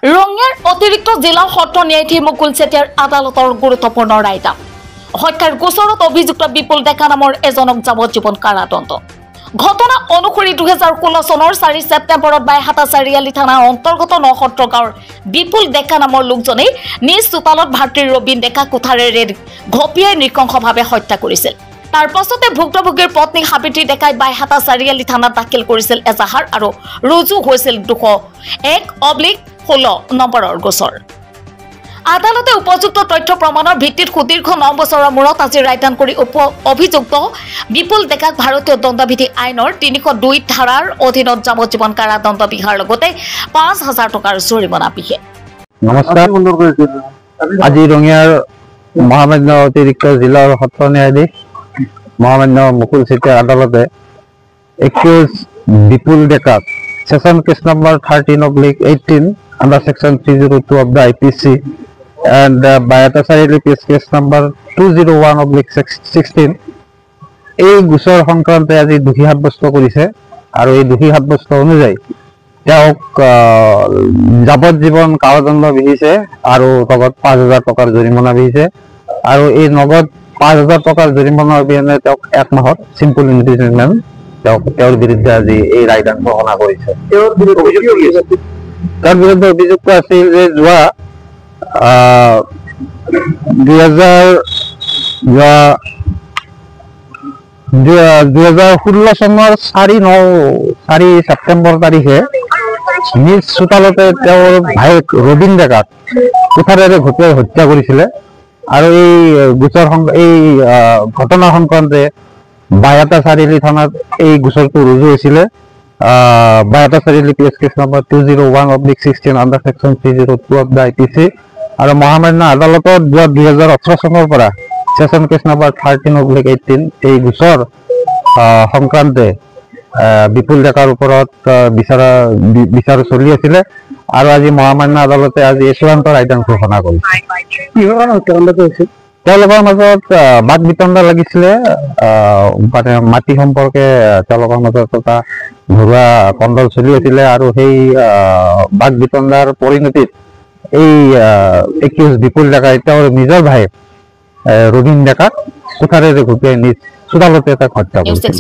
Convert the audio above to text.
ৰঙিয়াৰ অতিৰিক্ত জিলা সত্ৰ ন্যায়াধীশ মুকুল চেতিয়াৰ আদালতৰ গুৰুত্বপূৰ্ণ ৰায়দান হত্যাৰ গোচৰত অভিযুক্ত বিপুল ডেকা নামৰ এজনক যাৱজ্জীৱন কাৰাদণ্ড ঘটনা অনুসৰি 2016 চনৰ 4 ছেপ্টেম্বৰত বাইহাটা চাৰিআলি থানাৰ অন্তৰ্গত নসত্ৰ গাঁৱৰ বিপুল ডেকা নামৰ লোকজনে নিজ চোতালত ভাতৃ ৰবীন ডেকা কোঠাৰেৰে ঘপিয়াই নৃশংসভাৱে হত্যা কৰিছিল। তাৰ পাছতে ভুক্তভোগীৰ পত্নী সাবিত্ৰী ডেকাই বাইহাটা চাৰিআলি থানাত দাখিল কৰিছিল এজাহাৰ আৰু ৰুজু হৈছিল 201/16 নম্বৰৰ গোচৰ। আদালতে উপযুক্ত তথ্য প্ৰমাণৰ ভিত্তিত সুদীৰ্ঘ 9 বছৰৰ মূৰত আজি ৰায়দান কৰি অভিযুক্ত বিপুল ডেকাক ভাৰতীয় দণ্ডবিধি আইনৰ 302 ধাৰাৰ অধীনত যাৱজ্জীৱন কাৰাদণ্ড বিহাৰ লগতে 5,000 টকাৰ জৰিমনা বিহে। নমস্কাৰ, আজি ৰঙিয়াৰ মহামান্য অতিৰিক্ত জিলাৰ সত্ৰ ন্যায়াধীশ মহামান্য মুকুল চেতিয়াৰ আদালতে একিউজ বিপুল ডেকাক session case number 13/18 under section 302 of the IPC and Baihata Chariali case number 201/16 এই গোচৰ সংক্ৰান্তে আজি দোষী সাব্যস্ত কৰিছে আৰু এই দোষী সাব্যস্ত অনুযায়ী তেওঁক যাৱজ্জীৱন কাৰাদণ্ড বিহিছে আৰু লগত 5,000 টকাৰ জৰিমনা বিহিছে আৰু এই নগদ 5,000 টকাৰ জৰিমনাৰ অবিহনে তেওঁক 1 মাহৰ চিম্পল ইমপ্ৰিজনমেণ্ট তেওঁৰ বিৰুদ্ধে আজি এই ৰায়দান ঘোষণা কৰিছে। তাৰ বিৰুদ্ধে অভিযুক্ত আছিল যে যোৱা 2016 চনৰ 4 ছেপ্টেম্বৰ তাৰিখে নিজ চোতালতে তেওঁৰ ভায়েক ৰবীন ডেকাক কোঠাৰেৰে ঘপিয়াই হত্যা কৰিছিলে আৰু এই ঘটনা সংক্ৰান্তে বাইহাটা চাৰিআলি থানাত এই গোচৰটো ৰুজু হৈছিলে। Baihata Chariali case number 201/16 under section 302 of the IPC আৰু মহামান্য আদালতত 2018 চনৰ পৰা সেশন কেস নম্বৰ 13/18 এই গোচৰ সংক্ৰান্তে বিপুল ডেকাৰ ওপৰত বিচাৰ চলি আছিলে আৰু আজি মহামান্য আদালতে আজি চূড়ান্ত ৰায়দান ঘোষণা কৰিছে। তেওঁলোকৰ মাজত বাদ বিতণ্ডা লাগিছিলে, মানে মাটি সম্পৰ্কে তেওঁলোকৰ মাজত এটা ঘৰুৱা কণ্ডল চলি আছিলে আৰু সেই বাদ বিতণ্ডাৰ পৰিণতিত এই একিউজ বিপুল ডেকাই তেওঁৰ নিজৰ ভায়েক ৰবীন ডেকাক কোঠাৰেৰে ঘপিয়াই নিজ চোতালতে তাক হত্যা কৰিছিল।